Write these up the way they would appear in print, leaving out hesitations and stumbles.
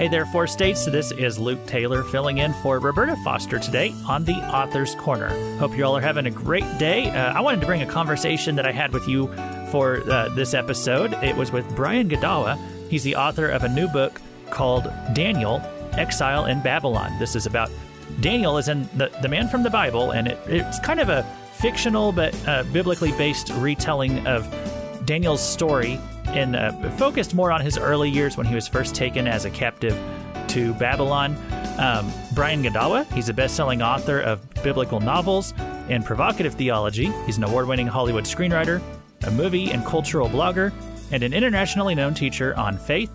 Hey there, Four States. This is Luke Taylor filling in for Roberta Foster today on the Author's Corner. Hope you all are having a great day. I wanted to bring a conversation that I had with you for this episode. It was with Brian Godawa. He's the author of a new book called Daniel, Exile in Babylon. This is about Daniel is in the man from the Bible, and it's kind of a fictional but biblically based retelling of Daniel's story, and focused more on his early years when he was first taken as a captive to Babylon. Brian Godawa, he's a best-selling author of biblical novels and provocative theology. He's an award-winning Hollywood screenwriter, a movie and cultural blogger, and an internationally known teacher on faith,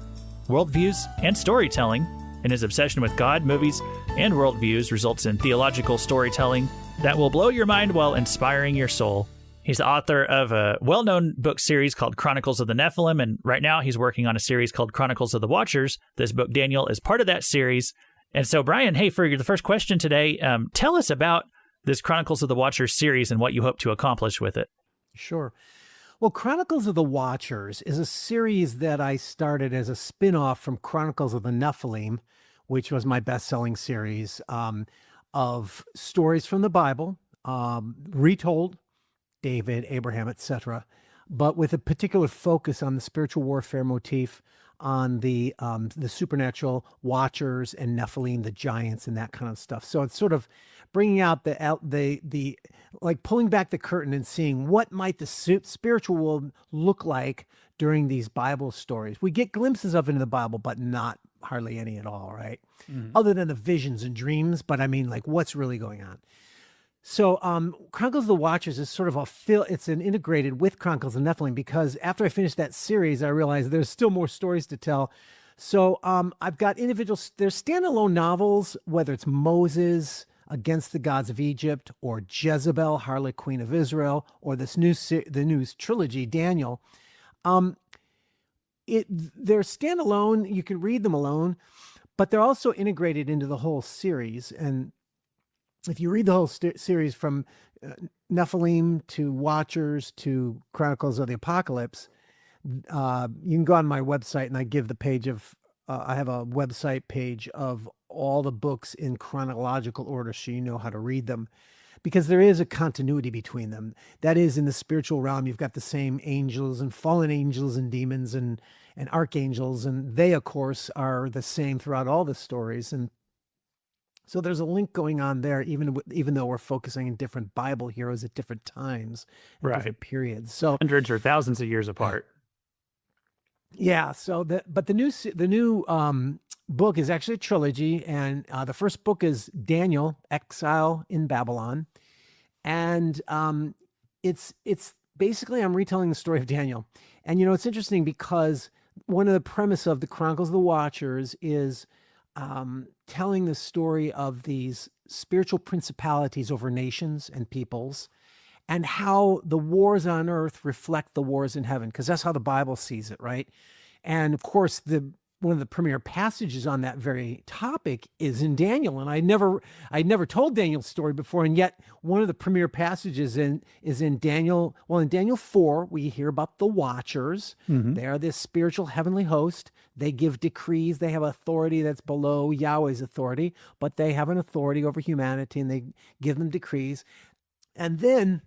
worldviews, and storytelling. And his obsession with God, movies, and worldviews results in theological storytelling that will blow your mind while inspiring your soul. He's the author of a well-known book series called Chronicles of the Nephilim, and right now he's working on a series called Chronicles of the Watchers. This book, Daniel, is part of that series. And so, Brian, hey, for the first question today, tell us about this Chronicles of the Watchers series and what you hope to accomplish with it. Sure. Well, Chronicles of the Watchers is a series that I started as a spin-off from Chronicles of the Nephilim, which was my best-selling series of stories from the Bible, retold, David, Abraham, etc., but with a particular focus on the spiritual warfare motif, on the supernatural watchers and Nephilim, the giants, and that kind of stuff. So it's sort of bringing out the like pulling back the curtain and seeing what might the spiritual world look like during these Bible stories. We get glimpses of it in the Bible, but not hardly any at all, right? Mm-hmm. Other than the visions and dreams, but I mean, like, what's really going on? So Chronicles of the Watchers is sort of it's an integrated with Chronicles of Nephilim, because after I finished that series, I realized there's still more stories to tell. So I've got there's standalone novels, whether it's Moses against the gods of Egypt, or Jezebel, harlot queen of Israel, or the new trilogy, Daniel. They're standalone. You can read them alone, but they're also integrated into the whole series. And if you read the whole series from Nephilim to Watchers to Chronicles of the Apocalypse, you can go on my website, and I give the page of, I have a website page of all the books in chronological order, so you know how to read them, because there is a continuity between them. That is, in the spiritual realm, you've got the same angels and fallen angels and demons and archangels, and they, of course, are the same throughout all the stories. And so there's a link going on there, even though we're focusing on different Bible heroes at different times, right, different periods. So hundreds or thousands of years apart. Yeah. So the new book is actually a trilogy, and the first book is Daniel, Exile in Babylon, and it's basically, I'm retelling the story of Daniel. And it's interesting because one of the premise of the Chronicles of the Watchers is telling the story of these spiritual principalities over nations and peoples, and how the wars on earth reflect the wars in heaven, because that's how the Bible sees it, right? And of course, one of the premier passages on that very topic is in Daniel, and I'd never told Daniel's story before, and yet one of the premier passages is in Daniel. Well, in Daniel 4, we hear about the Watchers. Mm-hmm. They are this spiritual heavenly host. They give decrees. They have authority that's below Yahweh's authority, but they have an authority over humanity, and they give them decrees. And then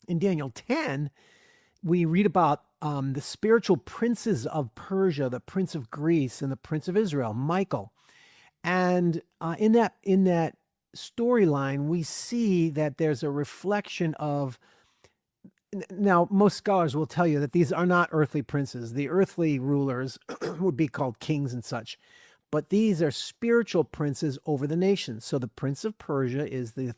in Daniel 10, we read about the spiritual princes of Persia, the prince of Greece, and the prince of Israel, Michael. And in that storyline, we see that there's a reflection of. Now, most scholars will tell you that these are not earthly princes. The earthly rulers would be called kings and such. But these are spiritual princes over the nations. So the prince of Persia is the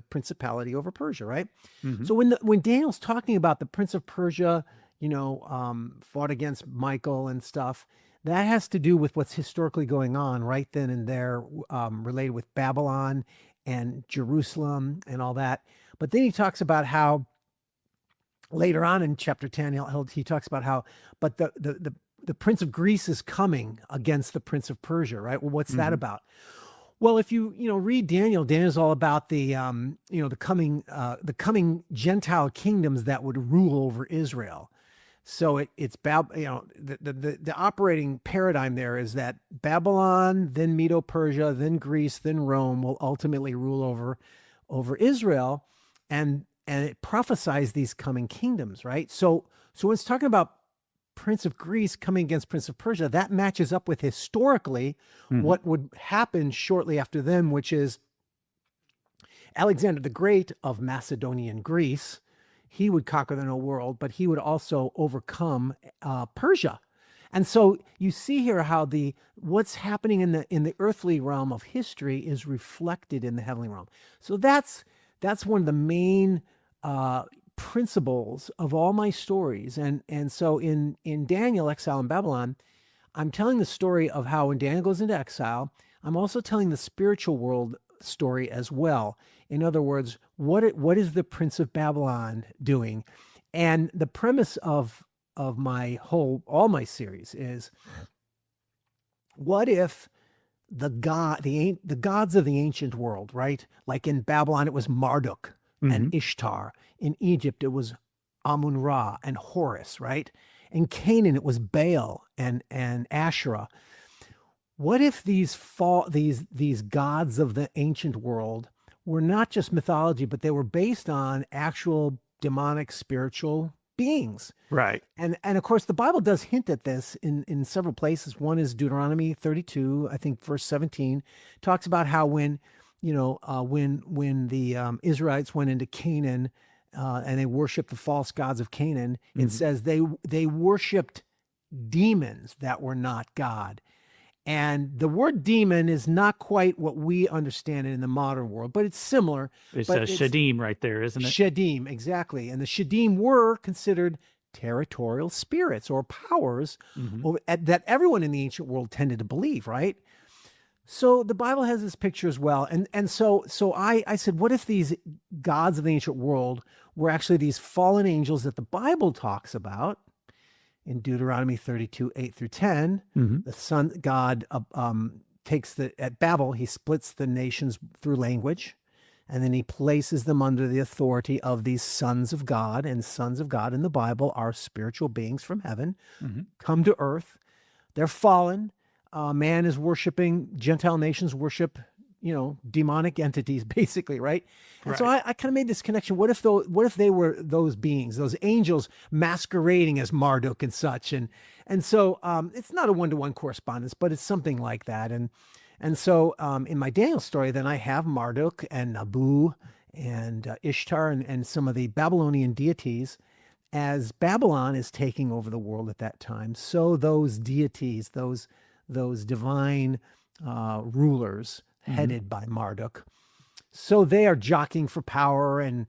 principality over Persia, right? Mm-hmm. So when Daniel's talking about the prince of Persia, fought against Michael and stuff, that has to do with what's historically going on right then and there, related with Babylon and Jerusalem and all that. But then he talks about how later on in chapter 10, he talks about how, but the prince of Greece is coming against the prince of Persia, right? Well, what's that about? Well, if you read Daniel's all about the coming Gentile kingdoms that would rule over Israel. So the operating paradigm there is that Babylon, then Medo-Persia, then Greece, then Rome will ultimately rule over Israel, and it prophesies these coming kingdoms, right? So when it's talking about Prince of Greece coming against Prince of Persia, that matches up with historically what would happen shortly after them, which is Alexander the Great of Macedonian Greece. He would conquer the known world, but he would also overcome Persia. And so you see here how what's happening in the earthly realm of history is reflected in the heavenly realm. So that's one of the main principles of all my stories. And so in Daniel, Exile in Babylon, I'm telling the story of how when Daniel goes into exile, I'm also telling the spiritual world story as well. In other words, what is the Prince of Babylon doing? And the premise of all my series is, what if the gods of the ancient world, right? Like in Babylon, it was Marduk and Ishtar. In Egypt, it was Amun-Ra and Horus, right? In Canaan, it was Baal and Asherah. What if these gods of the ancient world were not just mythology, but they were based on actual demonic spiritual beings? Right. And of course, the Bible does hint at this in several places. One is Deuteronomy 32, I think verse 17, talks about how when the Israelites went into Canaan and they worshiped the false gods of Canaan, it says they worshiped demons that were not God. And the word demon is not quite what we understand it in the modern world, but it's similar. It's a Shadim right there, isn't it? Shadim, exactly. And the Shadim were considered territorial spirits or powers that everyone in the ancient world tended to believe, right? So the Bible has this picture as well. And so I said, what if these gods of the ancient world were actually these fallen angels that the Bible talks about? In Deuteronomy 32, 8 through 10, the sun God at Babel, he splits the nations through language, and then he places them under the authority of these sons of God. And sons of God in the Bible are spiritual beings from heaven, come to earth. They're fallen. Man is worshiping, Gentile nations worship, demonic entities, basically, right? And so I kind of made this connection. What if they were those beings, those angels masquerading as Marduk and such? And so it's not a one-to-one correspondence, but it's something like that. And so in my Daniel story, then I have Marduk and Nabu and Ishtar and some of the Babylonian deities. As Babylon is taking over the world at that time, so those deities, those divine rulers headed by Marduk, so they are jockeying for power and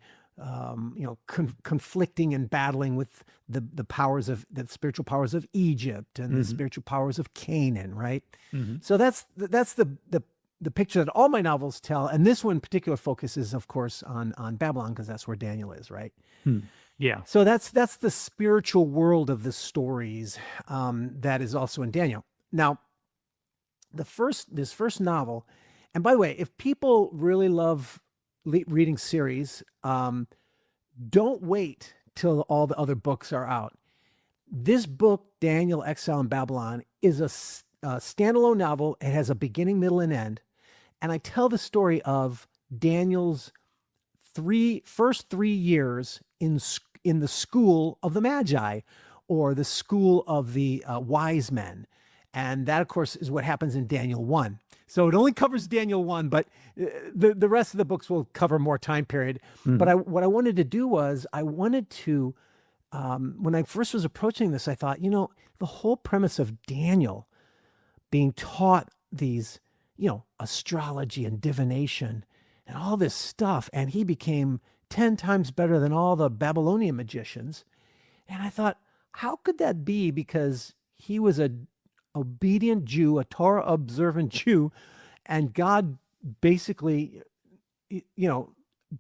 conflicting and battling with the powers of the spiritual powers of Egypt and the spiritual powers of Canaan, right? So that's the picture that all my novels tell, and this one in particular focuses, of course, on Babylon, because that's where Daniel is, right? Yeah. So that's the spiritual world of the stories that is also in Daniel. Now, this first novel, and by the way, if people really love reading series, don't wait till all the other books are out. This book, Daniel, Exile in Babylon, is a standalone novel. It has a beginning, middle, and end. And I tell the story of Daniel's first 3 years in the school of the Magi, or the school of the wise men. And that, of course, is what happens in Daniel 1. So it only covers Daniel 1, but the rest of the books will cover more time period. But what I wanted to do was, I wanted to, when I first was approaching this, I thought, the whole premise of Daniel being taught these, astrology and divination and all this stuff, and he became 10 times better than all the Babylonian magicians. And I thought, how could that be? Because he was an obedient Jew, a Torah observant Jew, and God basically,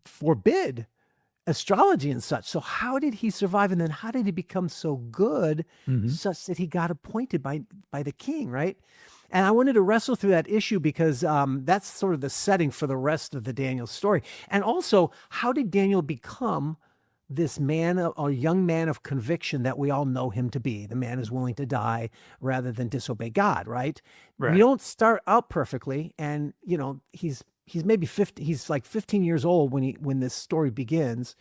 forbid astrology and such. So how did he survive? And then how did he become so good such that he got appointed by the king, right? And I wanted to wrestle through that issue because that's sort of the setting for the rest of the Daniel story. And also, how did Daniel become this man, a young man of conviction that we all know him to be. The man is willing to die rather than disobey God, right? We Right. don't start out perfectly, and he's maybe 50. He's like 15 years old when this story begins,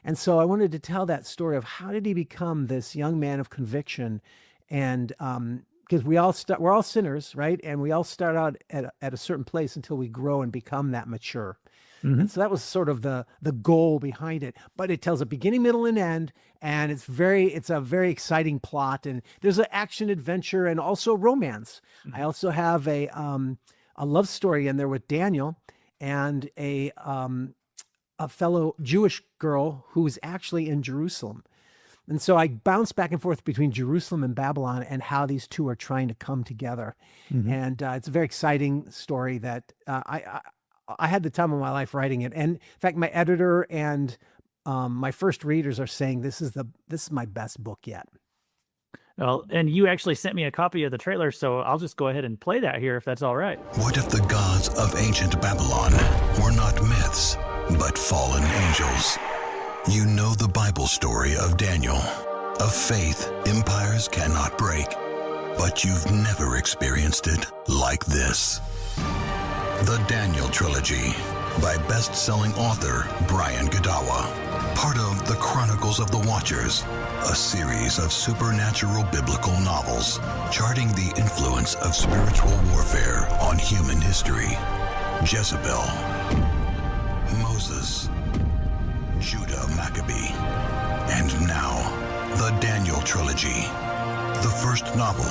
and so I wanted to tell that story of how did he become this young man of conviction, and because we're all sinners, right? And we all start out at a certain place until we grow and become that mature. Hmm. And so that was sort of the goal behind it. But it tells a beginning, middle, and end, and it's a very exciting plot. And there's an action adventure and also romance. I also have a love story in there with Daniel and a fellow Jewish girl who's actually in Jerusalem. And so I bounce back and forth between Jerusalem and Babylon and how these two are trying to come together. And it's a very exciting story that I had the time of my life writing it. And in fact, my editor and my first readers are saying this is my best book yet. Well, and you actually sent me a copy of the trailer, so I'll just go ahead and play that here if that's all right. What if the gods of ancient Babylon were not myths, but fallen angels? You know the Bible story of Daniel, a faith empires cannot break, but you've never experienced it like this. The Daniel Trilogy by best-selling author Brian Godawa, part of the Chronicles of the Watchers, a series of supernatural biblical novels charting the influence of spiritual warfare on human history. Jezebel, Moses, Judah Maccabee, and now the Daniel Trilogy. The first novel,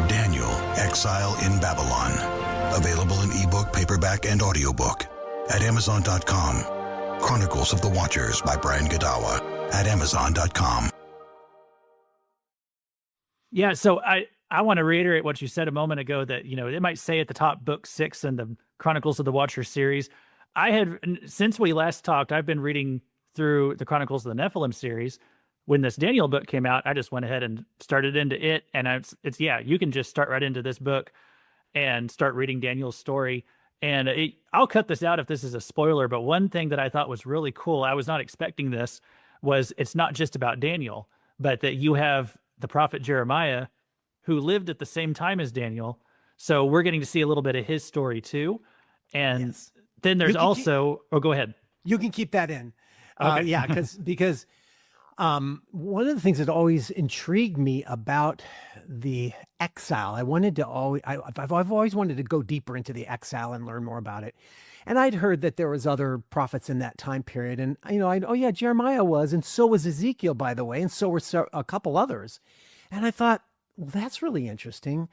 Daniel, Exile in Babylon. Available in ebook, paperback, and audiobook at Amazon.com. Chronicles of the Watchers by Brian Godawa at Amazon.com. Yeah, so I want to reiterate what you said a moment ago that, it might say at the top book 6 in the Chronicles of the Watchers series. Since we last talked, I've been reading through the Chronicles of the Nephilim series. When this Daniel book came out, I just went ahead and started into it. And you can just start right into this book and start reading Daniel's story. And I'll cut this out if this is a spoiler, but one thing that I thought was really cool, I was not expecting this, was it's not just about Daniel, but that you have the prophet Jeremiah, who lived at the same time as Daniel. So we're getting to see a little bit of his story too. And then there's also, go ahead. You can keep that in. Okay. Yeah, because one of the things that always intrigued me about the Exile, I've always wanted to go deeper into the Exile and learn more about it. And I'd heard that there was other prophets in that time period. And, Jeremiah was, and so was Ezekiel, by the way, and so were a couple others. And I thought, well, that's really interesting.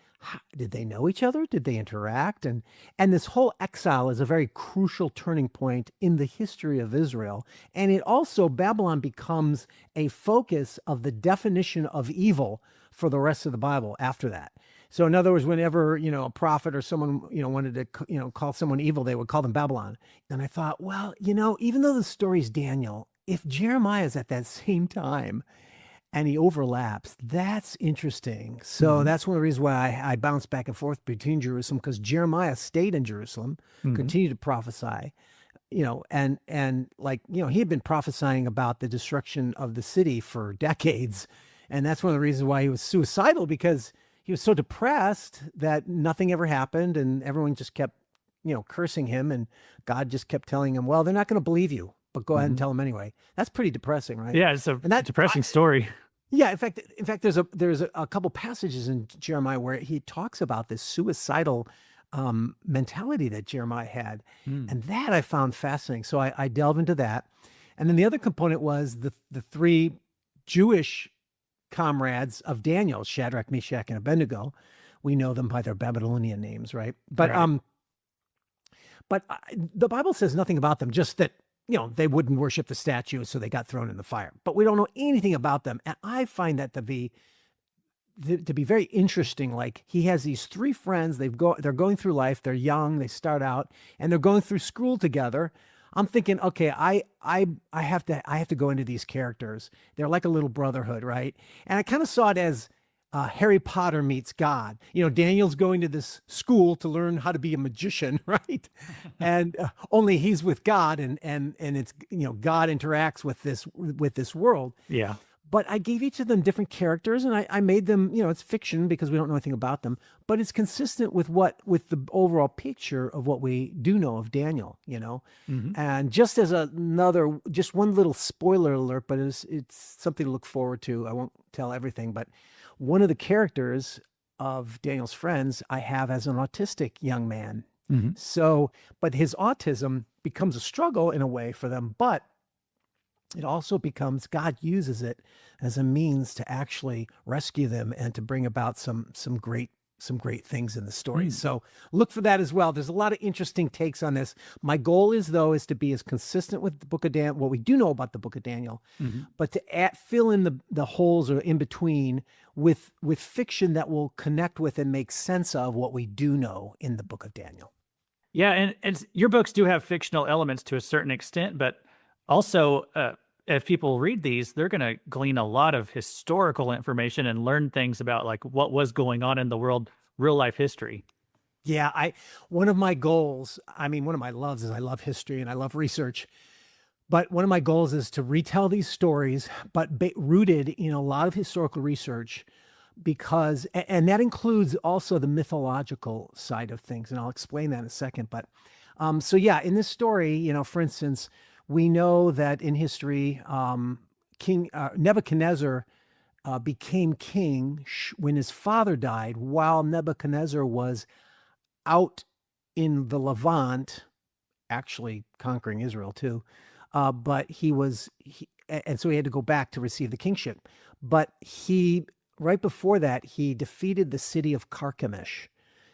Did they know each other? Did they interact? And this whole exile is a very crucial turning point in the history of Israel. And it also, Babylon becomes a focus of the definition of evil for the rest of the Bible after that. So in other words, whenever, a prophet or someone, wanted to, call someone evil, they would call them Babylon. And I thought, well, even though the story's Daniel, if Jeremiah is at that same time, and he overlaps, that's interesting. So that's one of the reasons why I bounce back and forth between Jerusalem, because Jeremiah stayed in Jerusalem, continued to prophesy, he had been prophesying about the destruction of the city for decades. And that's one of the reasons why he was suicidal, because he was so depressed that nothing ever happened and everyone just kept, cursing him. And God just kept telling him, well, they're not going to believe you, but go ahead and tell them anyway. That's pretty depressing, right? Yeah, it's a depressing story. Yeah, in fact, there's a couple passages in Jeremiah where he talks about this suicidal mentality that Jeremiah had, and that I found fascinating. So I delved into that, and then the other component was the three Jewish comrades of Daniel, Shadrach, Meshach, and Abednego. We know them by their Babylonian names, right? But Right. But the Bible says nothing about them, just that, they wouldn't worship the statue, so they got thrown in the fire. But we don't know anything about them. And I find that to be very interesting. Like, he has these three friends, they're going through life, they're young, they start out, and they're going through school together. I'm thinking, okay, I have to go into these characters. They're like a little brotherhood, right? And I kind of saw it as Harry Potter meets God. Daniel's going to this school to learn how to be a magician, right? And only he's with God, and it's God interacts with this world. Yeah. But I gave each of them different characters, and I made them, it's fiction because we don't know anything about them, but it's consistent with the overall picture of what we do know of Daniel, Mm-hmm. And just as just one little spoiler alert, but it's something to look forward to. I won't tell everything, but one of the characters of Daniel's friends I have as an autistic young man. Mm-hmm. So, but his autism becomes a struggle in a way for them, but it also becomes, God uses it as a means to actually rescue them and to bring about some great things in the story. So look for that as well. There's a lot of interesting takes on this. My goal is to be as consistent with the book of Daniel, what we do know about the book of Daniel, but to fill in the holes or in between with fiction that will connect with and make sense of what we do know in the book of Daniel. Yeah, and your books do have fictional elements to a certain extent, but also, if people read these, they're going to glean a lot of historical information and learn things about like what was going on in the world, real life history. Yeah, one of my goals, one of my loves is I love history and I love research. But one of my goals is to retell these stories, but rooted in a lot of historical research, because, and that includes also the mythological side of things. And I'll explain that in a second. But so yeah, in this story, for instance, we know that in history, King Nebuchadnezzar became king when his father died, while Nebuchadnezzar was out in the Levant, actually conquering Israel too. But and so he had to go back to receive the kingship. But right before that, he defeated the city of Carchemish.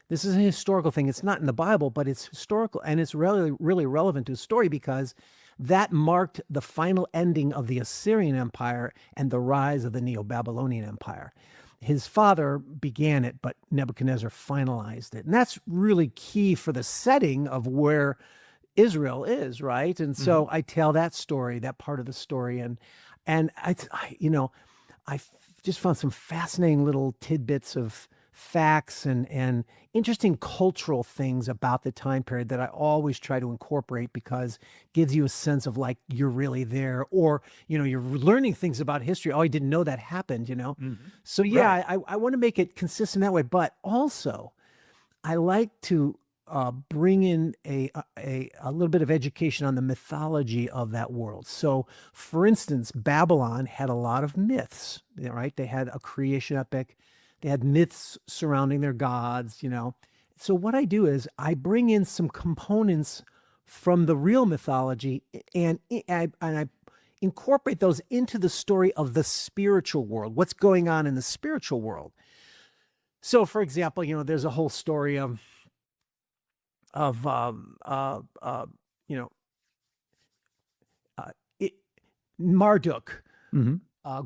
This is a historical thing. It's not in the Bible, but it's historical, and it's really, really relevant to the story because that marked the final ending of the Assyrian Empire and the rise of the Neo-Babylonian Empire. His father began it, but Nebuchadnezzar finalized it. And that's really key for the setting of where Israel is, right? And so I tell that story, that part of the story. And I just found some fascinating little tidbits of facts and interesting cultural things about the time period that I always try to incorporate because it gives you a sense of like you're really there, or you're learning things about history. Oh, I didn't know that happened, So yeah, right. I want to make it consistent that way, but also I like to bring in a little bit of education on the mythology of that world. So for instance, Babylon had a lot of myths, right? They had a creation epic. They had myths surrounding their gods, So what I do is I bring in some components from the real mythology and I incorporate those into the story of the spiritual world, what's going on in the spiritual world. So for example, there's a whole story of Marduk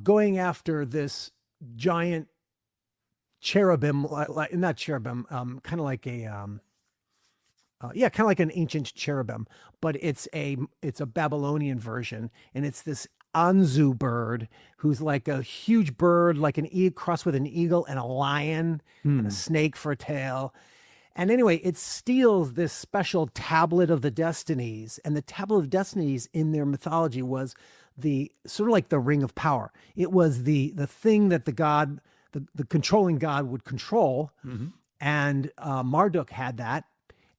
going after this giant cherubim, not cherubim, kind of like an ancient cherubim, but it's a Babylonian version, and it's this Anzu bird who's like a huge bird, like an crossed with an eagle and a lion and a snake for a tail. And anyway, it steals this special tablet of the destinies, and the tablet of destinies in their mythology was the sort of like the ring of power. It was the thing that the controlling God would control. And Marduk had that.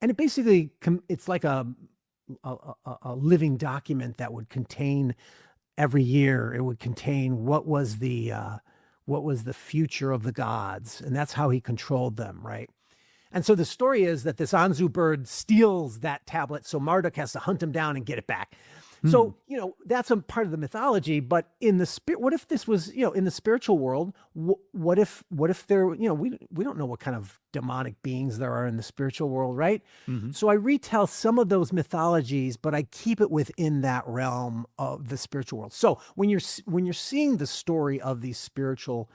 And it basically, it's like a living document that would contain every year. It would contain what was the future of the gods. And that's how he controlled them, right? And so the story is that this Anzu bird steals that tablet. So Marduk has to hunt him down and get it back. So, that's a part of the mythology, but in the spirit, what if this was, in the spiritual world, what if there, we don't know what kind of demonic beings there are in the spiritual world, right? So I retell some of those mythologies, but I keep it within that realm of the spiritual world. So when you're seeing the story of these spiritual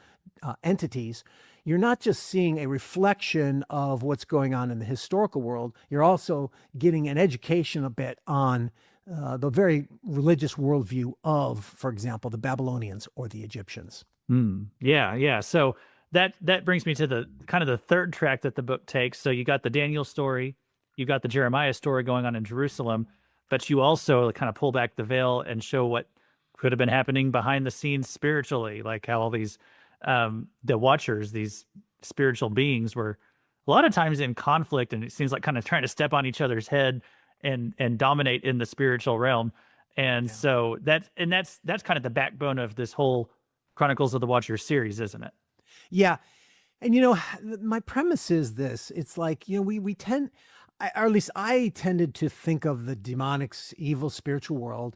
entities, you're not just seeing a reflection of what's going on in the historical world, you're also getting an education a bit on the very religious worldview of, for example, the Babylonians or the Egyptians. Yeah. So that brings me to the kind of the third track that the book takes. So you got the Daniel story, you got the Jeremiah story going on in Jerusalem, but you also kind of pull back the veil and show what could have been happening behind the scenes spiritually, like how all these the Watchers, these spiritual beings, were a lot of times in conflict, and it seems like kind of trying to step on each other's head and dominate in the spiritual realm. And so that's kind of the backbone of this whole Chronicles of the Watchers series, isn't it? Yeah. And, my premise is this. It's like, we tend, or at least I tended to think of the demonic, evil spiritual world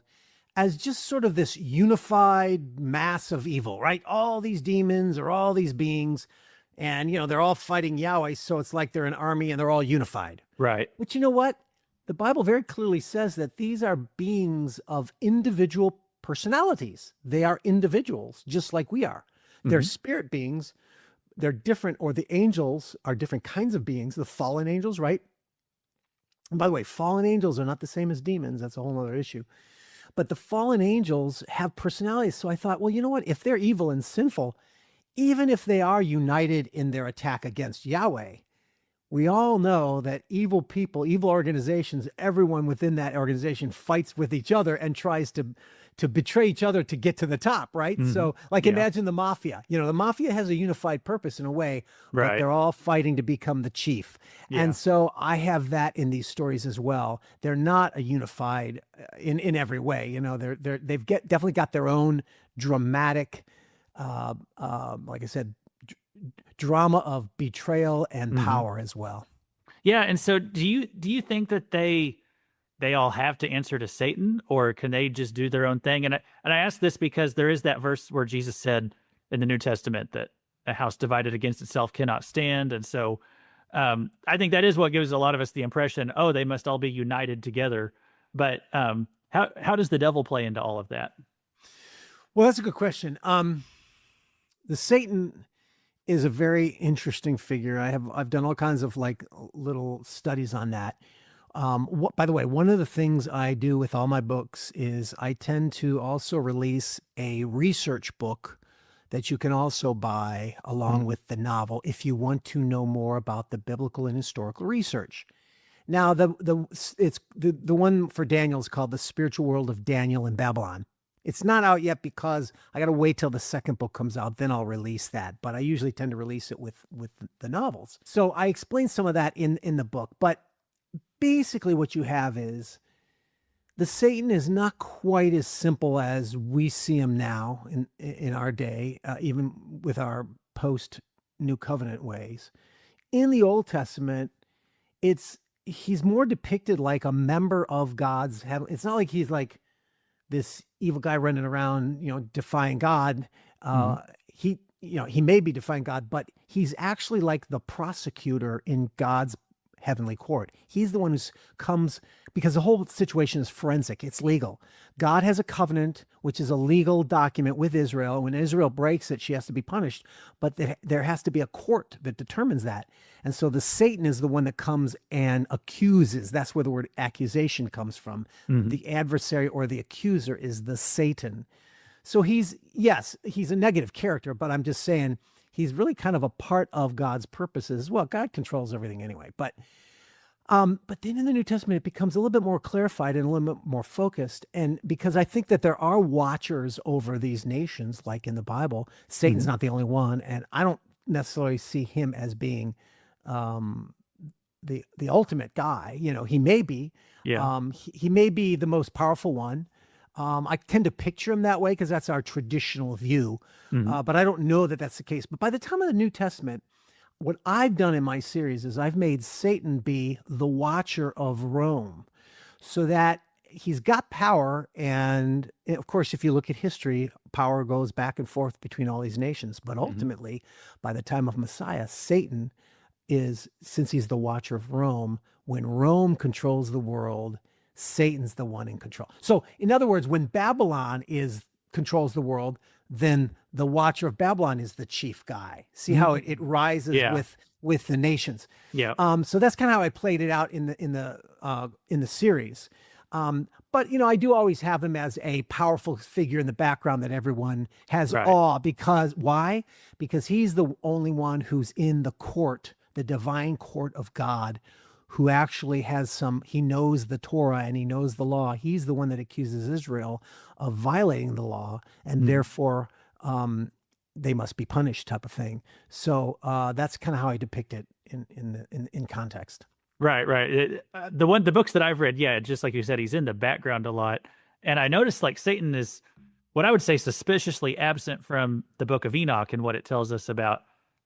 as just sort of this unified mass of evil, right? All these demons or all these beings, and, they're all fighting Yahweh. So it's like they're an army and they're all unified. Right. But you know what? The Bible very clearly says that these are beings of individual personalities. They are individuals, just like we are. They're spirit beings. They're different, or the angels are different kinds of beings, the fallen angels, right? And by the way, fallen angels are not the same as demons. That's a whole other issue. But the fallen angels have personalities. So I thought, well, you know what? If they're evil and sinful, even if they are united in their attack against Yahweh, we all know that evil people, evil organizations, everyone within that organization fights with each other and tries to betray each other to get to the top, right? So imagine the mafia. The mafia has a unified purpose in a way, but they're all fighting to become the chief. And so I have that in these stories as well. They're not a unified in every way. They've definitely got their own dramatic, like I said, drama of betrayal and power as well. Yeah. And so do you think that they all have to answer to Satan, or can they just do their own thing? And I ask this because there is that verse where Jesus said in the New Testament that a house divided against itself cannot stand. And so I think that is what gives a lot of us the impression, oh, they must all be united together. But how does the devil play into all of that? Well, that's a good question. The Satan is a very interesting figure. I've done all kinds of like little studies on that. By the way, one of the things I do with all my books is I tend to also release a research book that you can also buy along with the novel if you want to know more about the biblical and historical research. Now, the one for Daniel is called The Spiritual World of Daniel in Babylon. It's not out yet because I got to wait till the second book comes out, then I'll release that. But I usually tend to release it with the novels. So I explain some of that in the book. But basically what you have is the Satan is not quite as simple as we see him now in our day, even with our post-New Covenant ways. In the Old Testament, he's more depicted like a member of God's heaven. It's not like he's like this evil guy running around, defying God. He may be defying God, but he's actually like the prosecutor in God's heavenly court. He's the one who comes, because the whole situation is forensic. It's legal. God has a covenant, which is a legal document with Israel. When Israel breaks it, she has to be punished, but there has to be a court that determines that. And so the Satan is the one that comes and accuses. That's where the word accusation comes from. The adversary or the accuser is the Satan. So he's a negative character, but I'm just saying he's really kind of a part of God's purposes. Well, God controls everything anyway, but then in the New Testament, it becomes a little bit more clarified and a little bit more focused. And because I think that there are watchers over these nations, like in the Bible, Satan's not the only one. And I don't necessarily see him as being the ultimate guy. He may be, he may be the most powerful one. I tend to picture him that way because that's our traditional view, but I don't know that that's the case. But by the time of the New Testament, what I've done in my series is I've made Satan be the watcher of Rome, so that he's got power. And of course, if you look at history, power goes back and forth between all these nations. But ultimately, by the time of Messiah, Satan since he's the watcher of Rome, when Rome controls the world, Satan's the one in control. So in other words, when Babylon controls the world, then the watcher of Babylon is the chief guy. See how it rises with the nations. Yeah. So that's kind of how I played it out in the series. But I do always have him as a powerful figure in the background that everyone has Right. awe. Because why? Because he's the only one who's in the court, the divine court of God, who actually he knows the Torah and he knows the law. He's the one that accuses Israel of violating the law, and therefore they must be punished, type of thing. So that's kind of how I depict it in context. Right, right. The books that I've read, yeah, just like you said, he's in the background a lot. And I noticed like Satan is what I would say suspiciously absent from the book of Enoch and what it tells us about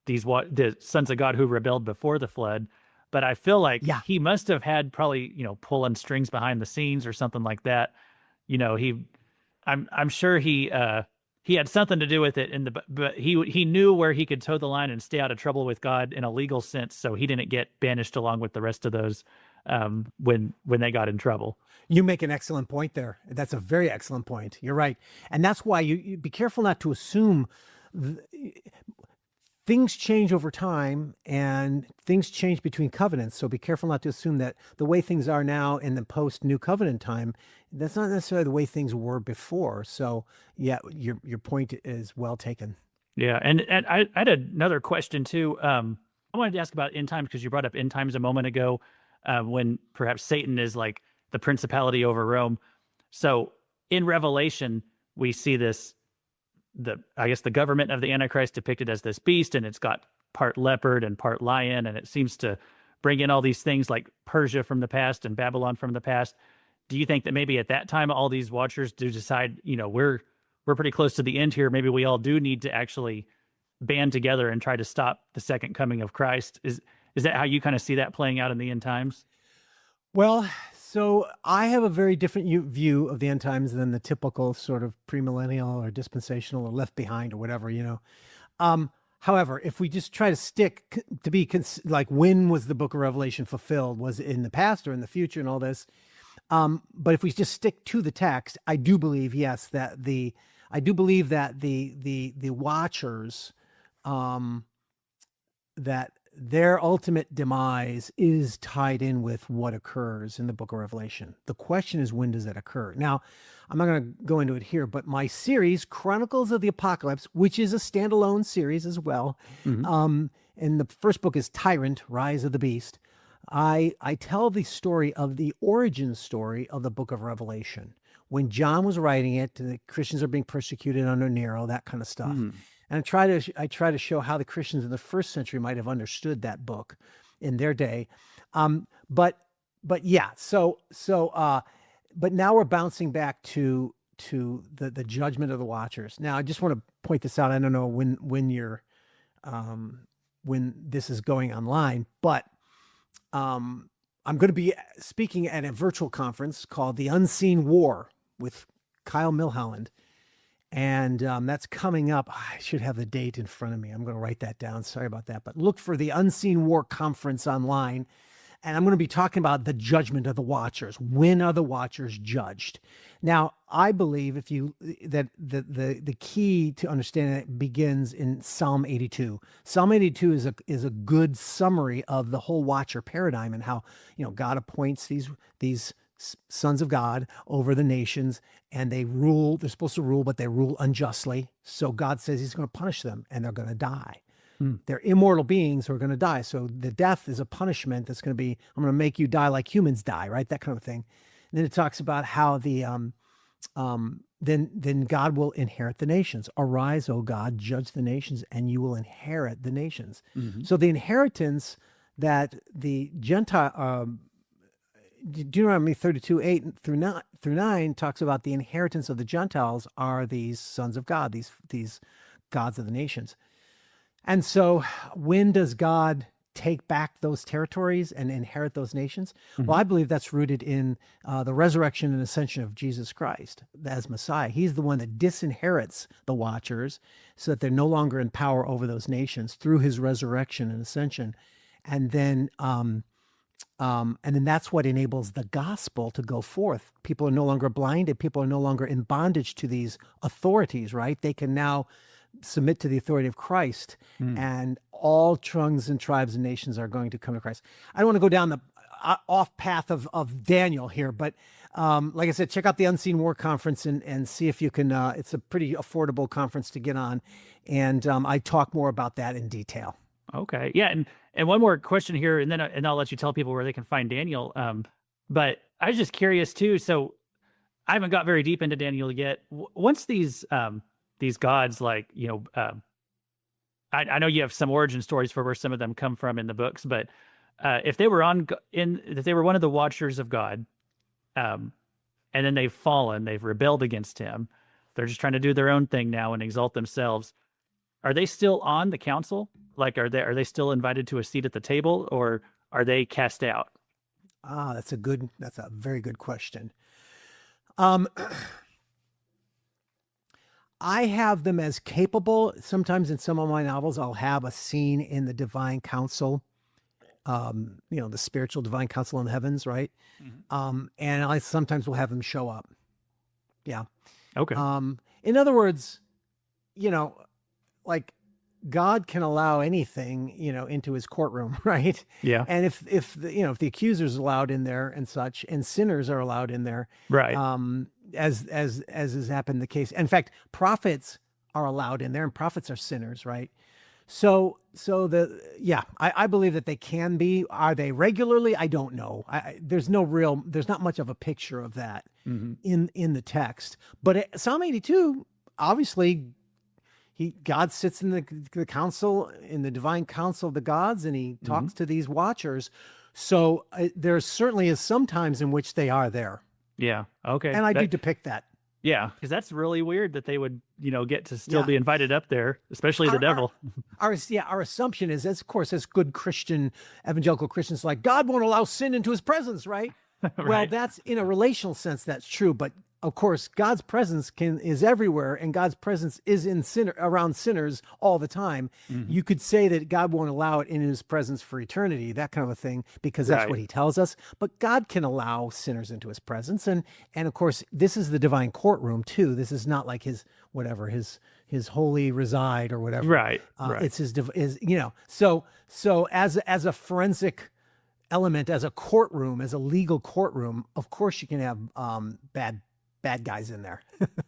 the sons of God who rebelled before the flood. But I feel like he must have had probably, pulling strings behind the scenes or something like that. I'm sure he had something to do with it but he knew where he could toe the line and stay out of trouble with God in a legal sense, so he didn't get banished along with the rest of those when they got in trouble. You make an excellent point there. That's a very excellent point. You're right. And that's why you be careful not to assume things change over time and things change between covenants. So be careful not to assume that the way things are now in the post-New Covenant time, that's not necessarily the way things were before. So yeah, your point is well taken. Yeah. And I had another question too. I wanted to ask about end times because you brought up end times a moment ago when perhaps Satan is like the principality over Rome. So in Revelation, we see this, I guess the government of the Antichrist depicted as this beast, and it's got part leopard and part lion, and it seems to bring in all these things like Persia from the past and Babylon from the past. Do you think that maybe at that time all these watchers do decide, we're pretty close to the end here, maybe we all do need to actually band together and try to stop the second coming of Christ? Is that how you kind of see that playing out in the end times? Well, so I have a very different view of the end times than the typical sort of premillennial or dispensational or left behind or whatever, However, if we just try to stick to be like, when was the book of Revelation fulfilled? Was it in the past or in the future and all this? But if we just stick to the text, I do believe, yes, that the watchers, that their ultimate demise is tied in with what occurs in the book of Revelation. The question is, when does that occur? Now, I'm not going to go into it here, but my series, Chronicles of the Apocalypse, which is a standalone series as well, and the first book is Tyrant, Rise of the Beast. I tell the origin story of the book of Revelation. When John was writing it, the Christians are being persecuted under Nero, that kind of stuff. And I try to show how the Christians in the first century might have understood that book in their day. But now we're bouncing back to the judgment of the watchers. Now, I just want to point this out. I don't know when this is going online, but I'm going to be speaking at a virtual conference called The Unseen War with Kyle Milholland. And that's coming up. I should have the date in front of me. I'm going to write that down. Sorry about that. But look for the Unseen War Conference online. And I'm going to be talking about the judgment of the watchers. When are the watchers judged? Now, I believe that the key to understanding it begins in Psalm 82. Psalm 82 is a good summary of the whole watcher paradigm and how God appoints these sons of God over the nations, and they rule. They're supposed to rule, but they rule unjustly. So God says he's going to punish them, and they're going to die. They're immortal beings who are going to die. So the death is a punishment that's going to be, I'm going to make you die like humans die, right? That kind of thing. And then it talks about how then God will inherit the nations. Arise, O God, judge the nations, and you will inherit the nations. So the inheritance that the Gentile, Deuteronomy 32:8 through 9 talks about the inheritance of the Gentiles are these sons of God, these gods of the nations. And so when does God take back those territories and inherit those nations? Well, I believe that's rooted in the resurrection and ascension of Jesus Christ as Messiah. He's the one that disinherits the watchers so that they're no longer in power over those nations through his resurrection and ascension. And then that's what enables the gospel to go forth. People are no longer blinded. People are no longer in bondage to these authorities, right? They can now submit to the authority of Christ, and all tongues and tribes and nations are going to come to Christ. I don't want to go down the off path of Daniel here, but Like I said, check out the Unseen War Conference and see if you can. It's a pretty affordable conference to get on, and I talk more about that in detail. Okay. Yeah. And one more question here, and then I'll let you tell people where they can find Daniel. But I was just curious too. So I haven't got very deep into Daniel yet. Once these gods, like, I know you have some origin stories for where some of them come from in the books, but if they were if they were one of the watchers of God, and then they've fallen, they've rebelled against him, they're just trying to do their own thing now and exalt themselves. Are they still on the council? Like, are they still invited to a seat at the table, or are they cast out? That's a very good question. I have them as capable. Sometimes in some of my novels, I'll have a scene in the divine council, the spiritual divine council in the heavens, right? Mm-hmm. And I sometimes will have them show up. Yeah. Okay. In other words, like God can allow anything, into his courtroom, right? Yeah. And if the accuser's allowed in there and such, and sinners are allowed in there, right? As has happened the case. In fact, prophets are allowed in there, and prophets are sinners, right? So I believe that they can be. Are they regularly? I don't know. There's not much of a picture of that in the text. But Psalm 82, obviously, God sits in the council, in the divine council of the gods, and he talks to these watchers. So there certainly is some times in which they are there. Yeah. Okay. And I do depict that. Yeah, because that's really weird that they would, get to still be invited up there, especially the devil. Our assumption is, as good Christian, evangelical Christians, like, God won't allow sin into his presence, right? Right. Well, that's in a relational sense, that's true. But of course, God's presence is everywhere, and God's presence is around sinners all the time. Mm-hmm. You could say that God won't allow it in his presence for eternity, that kind of a thing, because that's what he tells us. But God can allow sinners into his presence. And of course, this is the divine courtroom too. This is not like his holy reside or whatever. Right. It's so as a forensic element, as a courtroom, as a legal courtroom, of course you can have bad guys in there.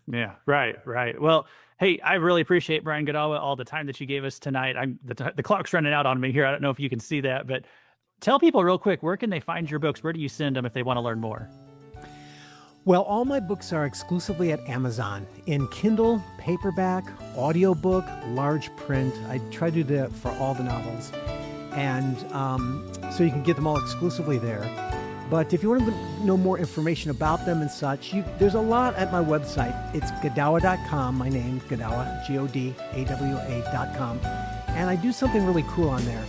Yeah, right. Well, hey, I really appreciate, Brian Godawa, all the time that you gave us tonight. The clock's running out on me here. I don't know if you can see that, but tell people real quick, where can they find your books? Where do you send them if they want to learn more? Well, all my books are exclusively at Amazon in Kindle, paperback, audiobook, large print. I try to do that for all the novels. And so you can get them all exclusively there. But if you want to know more information about them and such, there's a lot at my website. It's Godawa.com, my name, Godawa, Godawa.com. And I do something really cool on there.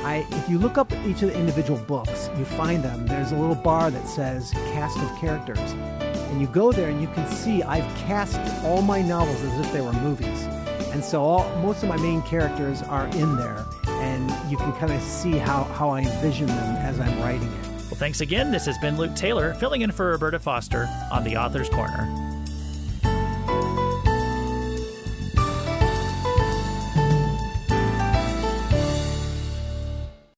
If you look up each of the individual books, you find them. There's a little bar that says cast of characters. And you go there and you can see I've cast all my novels as if they were movies. And so most of my main characters are in there. And you can kind of see how I envision them as I'm writing it. Well, thanks again. This has been Luke Taylor, filling in for Roberta Foster on The Author's Corner.